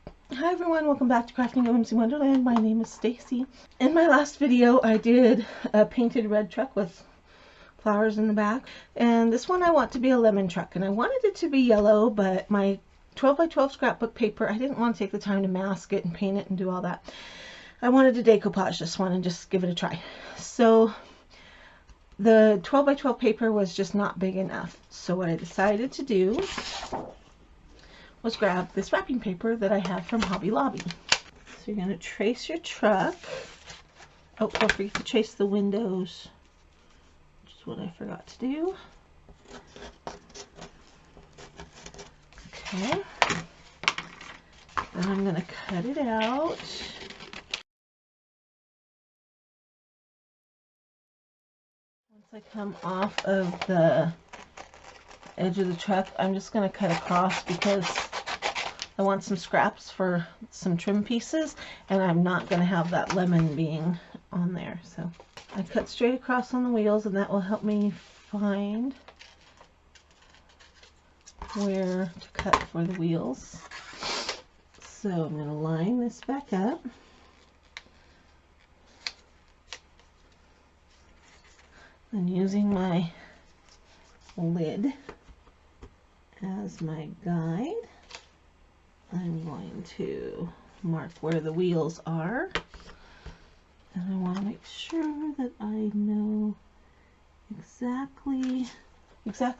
Hi everyone, welcome back to Crafting Whimsy Wonderland. My name is Stacy. In my last video I did a painted red truck with flowers in the back, and this one I want to be a lemon truck, and I wanted it to be yellow, but my 12 by 12 scrapbook paper, I didn't want to take the time to mask it and paint it and do all that. I wanted to decoupage this one and just give it a try. So the 12 by 12 paper was just not big enough, so what I decided to do was grab this wrapping paper that I have from Hobby Lobby. So you're going to trace your truck. Oh, don't forget to trace the windows, which is what I forgot to do. Okay. Then I'm going to cut it out. Once I come off of the edge of the truck, I'm just going to cut across because I want some scraps for some trim pieces, and I'm not going to have that lemon being on there. So I cut straight across on the wheels, and that will help me find where to cut for the wheels. So I'm going to line this back up. And using my lid as my guide, I'm going to mark where the wheels are, and I want to make sure that I know exactly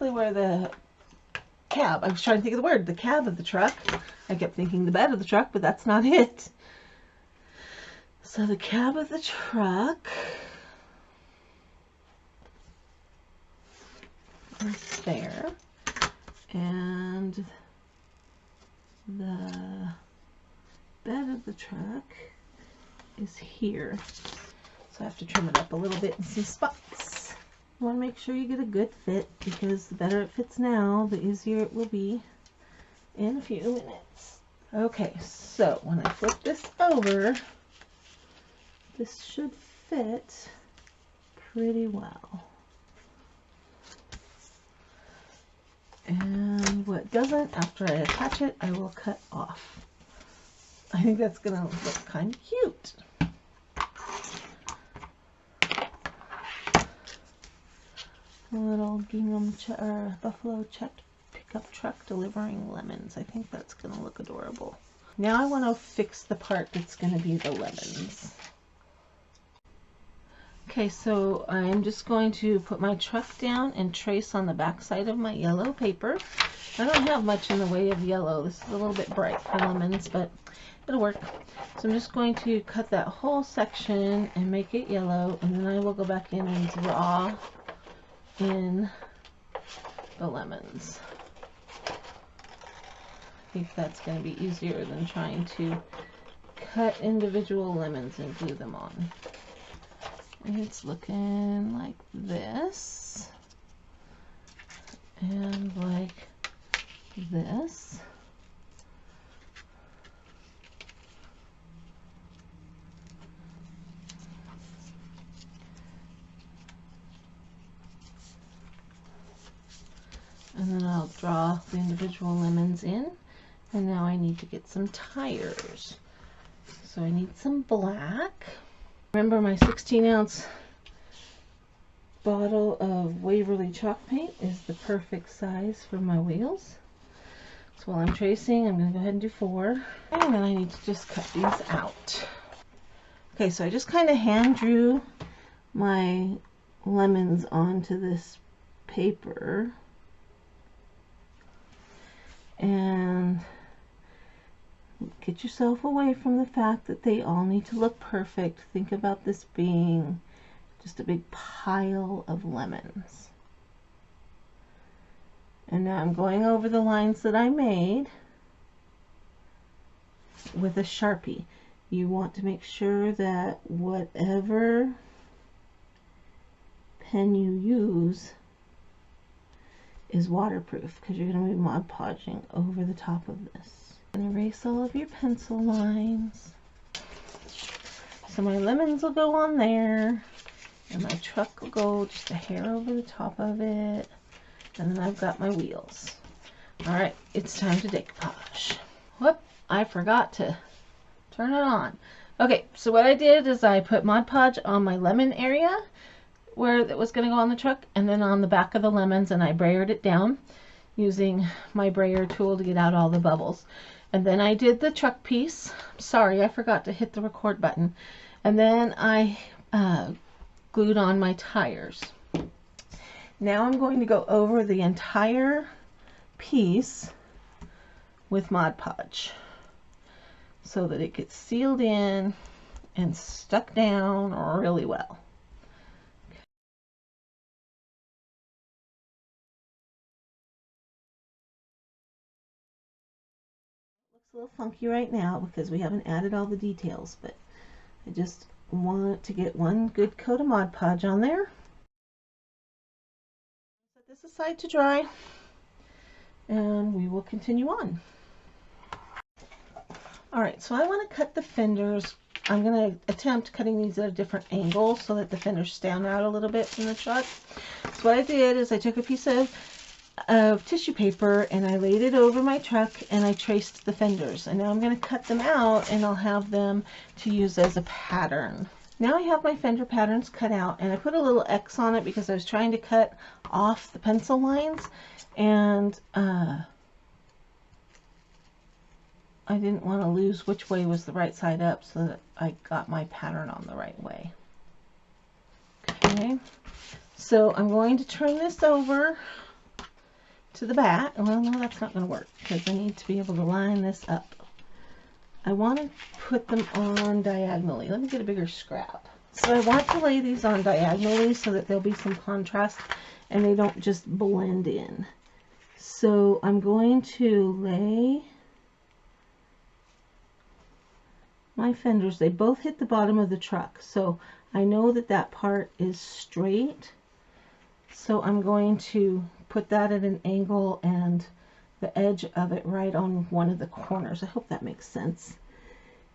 where the cab, I was trying to think of the word, the cab of the truck. I kept thinking the bed of the truck, but that's not it. So the cab of the truck is there, and the bed of the truck is here. So I have to trim it up a little bit in some spots. You want to make sure you get a good fit, because the better it fits now, the easier it will be in a few minutes. Okay, so when I flip this over, this should fit pretty well. And what doesn't, after I attach it, I will cut off. I think that's going to look kind of cute. A little gingham or buffalo checked pickup truck delivering lemons. I think that's going to look adorable. Now I want to fix the part that's going to be the lemons. Okay, so I'm just going to put my truck down and trace on the back side of my yellow paper. I don't have much in the way of yellow. This is a little bit bright for lemons, but it'll work. So I'm just going to cut that whole section and make it yellow, and then I will go back in and draw in the lemons. I think that's going to be easier than trying to cut individual lemons and glue them on. It's looking like this, and like this. And then I'll draw the individual lemons in, and now I need to get some tires. So I need some black. Remember, my 16-ounce bottle of Waverly chalk paint is the perfect size for my wheels. So while I'm tracing, I'm going to go ahead and do 4. And then I need to just cut these out. Okay, so I just kind of hand drew my lemons onto this paper. And get yourself away from the fact that they all need to look perfect. Think about this being just a big pile of lemons. And now I'm going over the lines that I made with a Sharpie. You want to make sure that whatever pen you use is waterproof, because you're going to be Mod Podging over the top of this. And erase all of your pencil lines. So my lemons will go on there, and my truck will go just a hair over the top of it, and then I've got my wheels. Alright, it's time to decoupage. Whoop, I forgot to turn it on. Okay, so what I did is I put Mod Podge on my lemon area where it was going to go on the truck, and then on the back of the lemons, and I brayered it down using my brayer tool to get out all the bubbles. And then I did the truck piece. Sorry, I forgot to hit the record button. And then I glued on my tires. Now I'm going to go over the entire piece with Mod Podge so that it gets sealed in and stuck down really well. Looks a little funky right now because we haven't added all the details, but I just want to get one good coat of Mod Podge on there. Set this aside to dry, and we will continue on. Alright, so I want to cut the fenders. I'm going to attempt cutting these at a different angle so that the fenders stand out a little bit from the truck. So what I did is I took a piece of tissue paper and I laid it over my truck and I traced the fenders. And now I'm going to cut them out and I'll have them to use as a pattern. Now I have my fender patterns cut out, and I put a little X on it because I was trying to cut off the pencil lines, and I didn't want to lose which way was the right side up, so that I got my pattern on the right way. Okay, so I'm going to turn this over to the back. Well, no, that's not going to work because I need to be able to line this up. I want to put them on diagonally. Let me get a bigger scrap. So I want to lay these on diagonally so that there'll be some contrast and they don't just blend in. So I'm going to lay my fenders. They both hit the bottom of the truck, so I know that that part is straight. So I'm going to put that at an angle and the edge of it right on one of the corners. I hope that makes sense.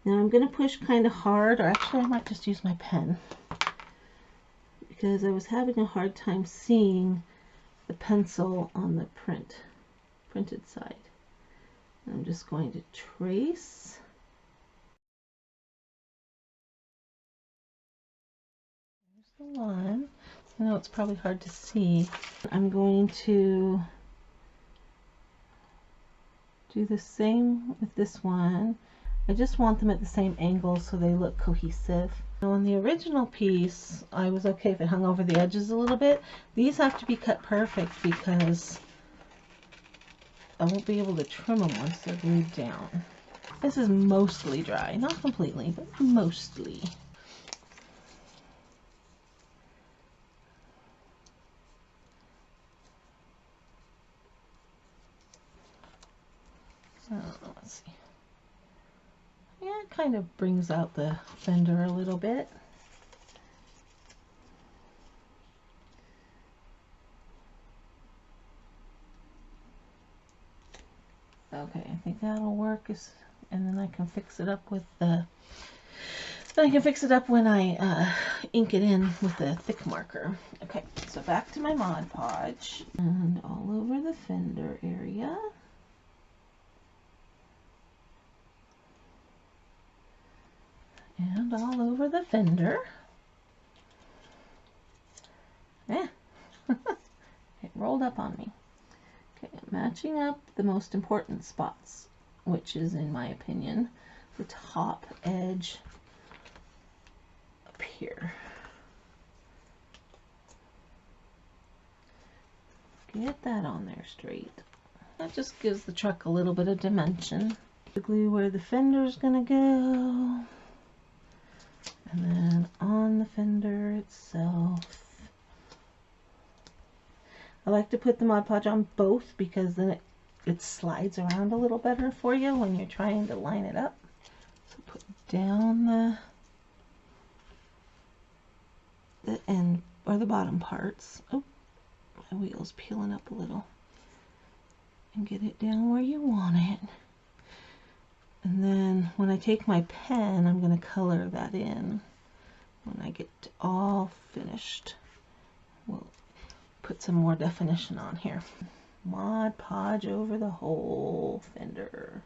Now I'm going to push kind of hard, or actually I might just use my pen because I was having a hard time seeing the pencil on the printed side. I'm just going to trace. There's the one. I know it's probably hard to see. I'm going to do the same with this one. I just want them at the same angle so they look cohesive. Now on the original piece, I was okay if it hung over the edges a little bit. These have to be cut perfect because I won't be able to trim them once they're glued down. This is mostly dry, not completely, but mostly. Let's see. Yeah, it kind of brings out the fender a little bit. Okay, I think that'll work. And then I can fix it up with the. Then I can fix it up when I ink it in with the thick marker. Okay, so back to my Mod Podge, and all over the fender area. And all over the fender. It rolled up on me. Okay, matching up the most important spots, which is, in my opinion, the top edge up here. Get that on there straight. That just gives the truck a little bit of dimension. The glue where the fender's gonna go. And then on the fender itself. I like to put the Mod Podge on both because then it slides around a little better for you when you're trying to line it up. So put down the end or the bottom parts. Oh, my wheel's peeling up a little. And get it down where you want it. And then when I take my pen, I'm going to color that in. When I get all finished, we'll put some more definition on here. Mod Podge over the whole fender.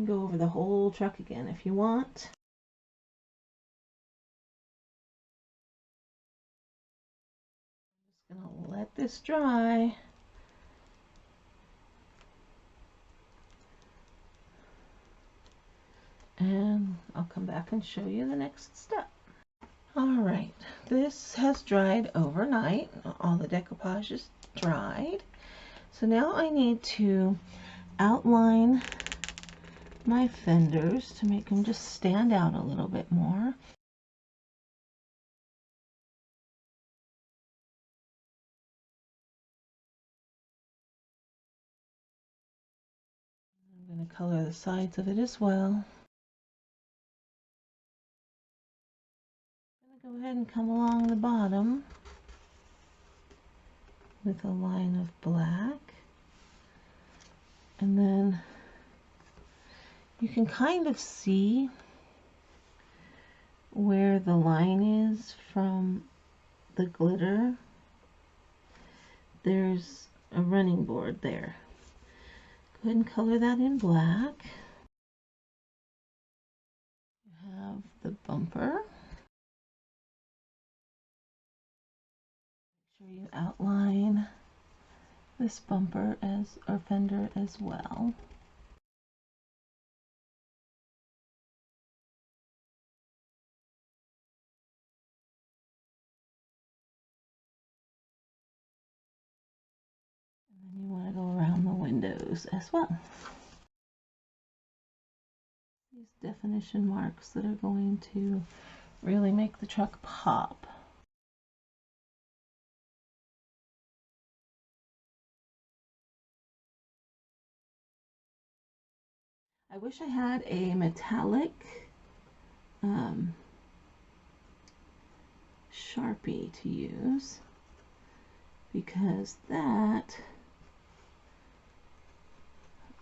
can go over the whole truck again if you want. I'm just going to let this dry. And I'll come back and show you the next step. Alright, this has dried overnight. All the decoupage is dried. So now I need to outline my fenders to make them just stand out a little bit more. I'm going to color the sides of it as well. I'm going to go ahead and come along the bottom with a line of black. And then you can kind of see where the line is from the glitter. There's a running board there. Go ahead and color that in black. You have the bumper. Make sure you outline this bumper or fender as well. And then you want to go around the windows as well. These definition marks that are going to really make the truck pop. I wish I had a metallic Sharpie to use, because that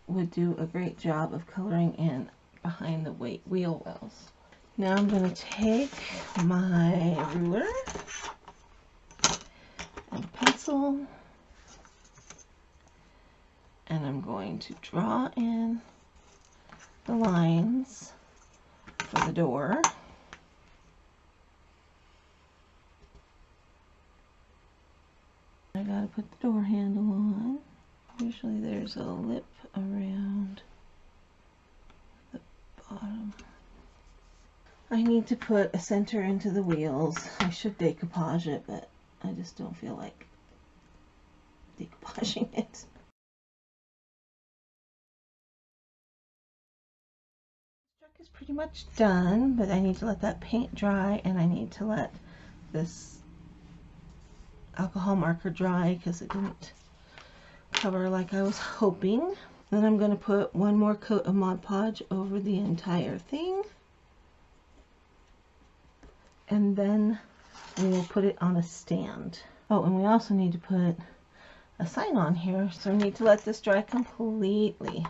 would do a great job of coloring in behind the wheel wells. Now I'm going to take my ruler and pencil, and I'm going to draw in the lines for the door. I gotta put the door handle on. Usually there's a lip around the bottom. I need to put a center into the wheels. I should decoupage it, but I just don't feel like decoupaging it. Is pretty much done, but I need to let that paint dry, and I need to let this alcohol marker dry because it didn't cover like I was hoping. Then I'm going to put one more coat of Mod Podge over the entire thing, and then we will put it on a stand. Oh, and we also need to put a sign on here, so I need to let this dry completely.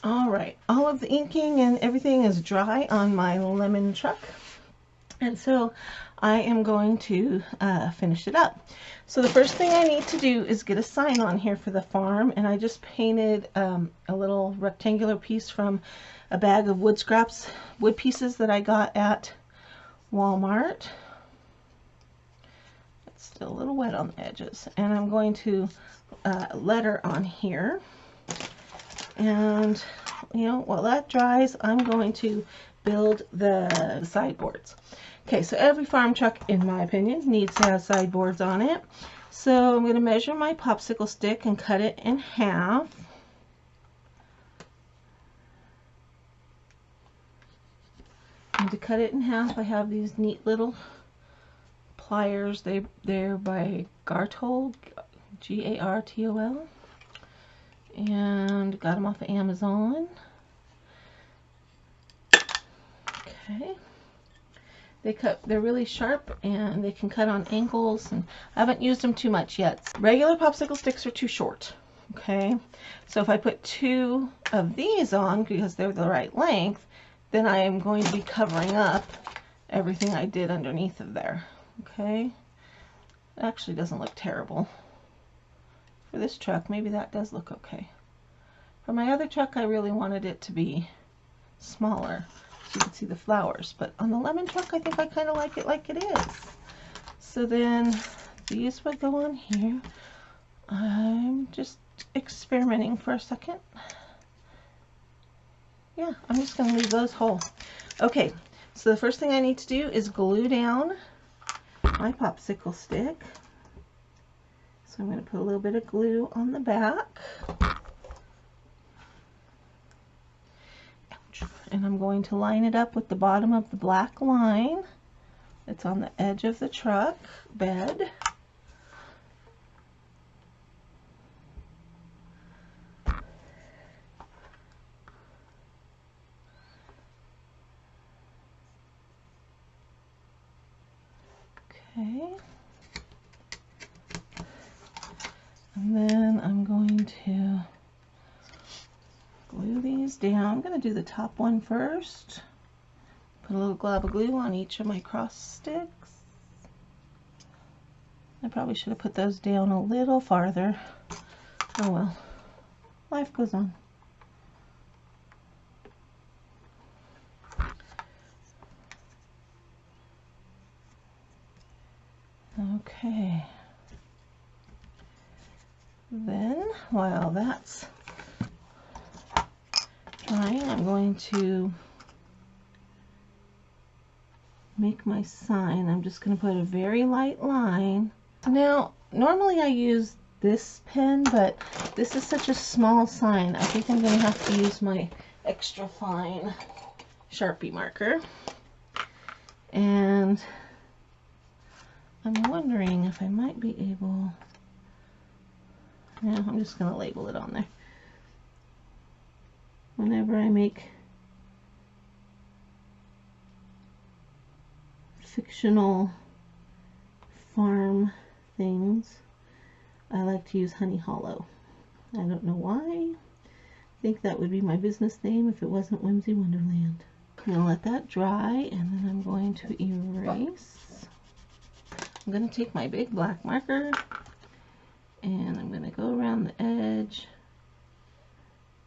Alright, all of the inking and everything is dry on my lemon truck, and so I am going to finish it up. So the first thing I need to do is get a sign on here for the farm, and I just painted a little rectangular piece from a bag of wood scraps, wood pieces that I got at Walmart. It's still a little wet on the edges, and I'm going to letter on here. And you know, while that dries, I'm going to build the sideboards. Okay, so every farm truck, in my opinion, needs to have sideboards on it. So I'm going to measure my popsicle stick and cut it in half. And to cut it in half, I have these neat little pliers. They're by Gartol, G-A-R-T-O-L. And got them off of Amazon. Okay. They're really sharp, and they can cut on angles, and I haven't used them too much yet. Regular popsicle sticks are too short. Okay. So if I put 2 of these on, because they're the right length, then I am going to be covering up everything I did underneath of there. Okay. It actually doesn't look terrible. For this truck, maybe that does look okay. For my other truck, I really wanted it to be smaller so you can see the flowers. But on the lemon truck, I think I kind of like it is. So then these would go on here. I'm just experimenting for a second. Yeah, I'm just going to leave those whole. Okay, so the first thing I need to do is glue down my popsicle stick. So I'm going to put a little bit of glue on the back. Ouch. And I'm going to line it up with the bottom of the black line that's on the edge of the truck bed. Okay, and then I'm going to glue these down. I'm going to do the top one first. Put a little glob of glue on each of my cross sticks. I probably should have put those down a little farther. Oh well, life goes on. Okay, then while that's drying, I'm going to make my sign. I'm just going to put a very light line. Now, normally I use this pen, but this is such a small sign. I think I'm going to have to use my extra fine Sharpie marker. And I'm wondering if I might be able, yeah, I'm just going to label it on there. Whenever I make fictional farm things, I like to use Honey Hollow. I don't know why. I think that would be my business name if it wasn't Whimsy Wonderland. I'm going to let that dry, and then I'm going to erase. I'm going to take my big black marker and I'm going to go around the edge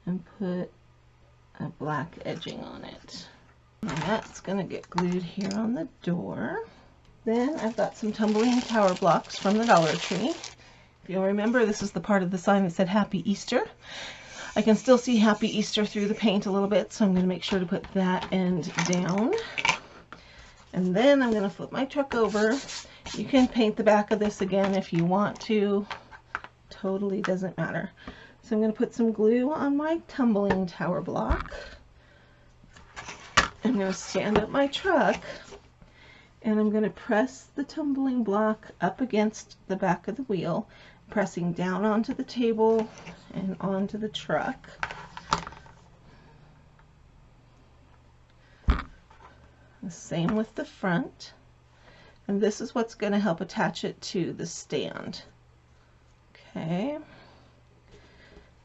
and put a black edging on it. And that's going to get glued here on the door. Then I've got some tumbling tower blocks from the Dollar Tree. If you'll remember, this is the part of the sign that said Happy Easter. I can still see Happy Easter through the paint a little bit, so I'm going to make sure to put that end down. And then I'm going to flip my truck over. You can paint the back of this again if you want to. Totally doesn't matter. So I'm going to put some glue on my tumbling tower block. I'm going to stand up my truck and I'm going to press the tumbling block up against the back of the wheel, pressing down onto the table and onto the truck. The same with the front. And this is what's going to help attach it to the stand. Okay.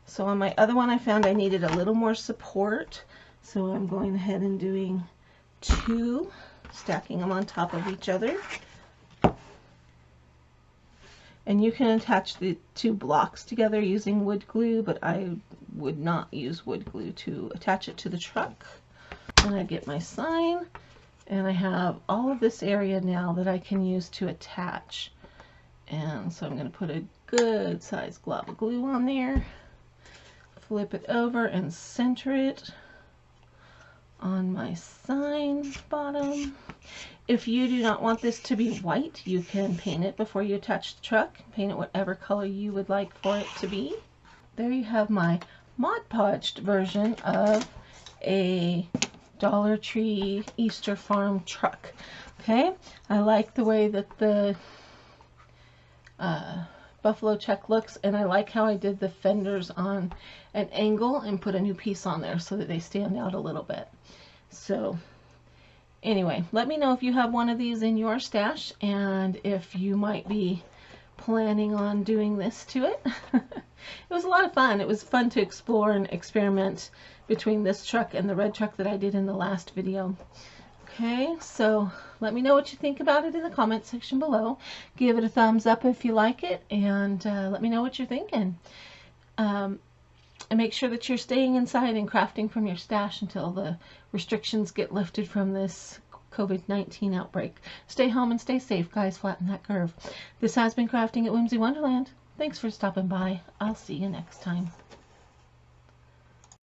So on my other one, I found I needed a little more support. So I'm going ahead and doing two, stacking them on top of each other. And you can attach the two blocks together using wood glue, but I would not use wood glue to attach it to the truck. And I get my sign. And I have all of this area now that I can use to attach. And so I'm going to put a good size glob of glue on there, flip it over and center it on my sign bottom. If you do not want this to be white, you can paint it before you attach the truck. Paint it whatever color you would like for it to be. There you have my Mod Podged version of a Dollar Tree Easter Farm truck. Okay, I like the way that the buffalo check looks, and I like how I did the fenders on an angle and put a new piece on there so that they stand out a little bit. So anyway, let me know if you have one of these in your stash and if you might be planning on doing this to it. It was a lot of fun. It was fun to explore and experiment between this truck and the red truck that I did in the last video. Okay, so let me know what you think about it in the comment section below. Give it a thumbs up if you like it, and let me know what you're thinking. And make sure that you're staying inside and crafting from your stash until the restrictions get lifted from this COVID-19 outbreak. Stay home and stay safe, guys. Flatten that curve. This has been Crafting at Whimsy Wonderland. Thanks for stopping by. I'll see you next time.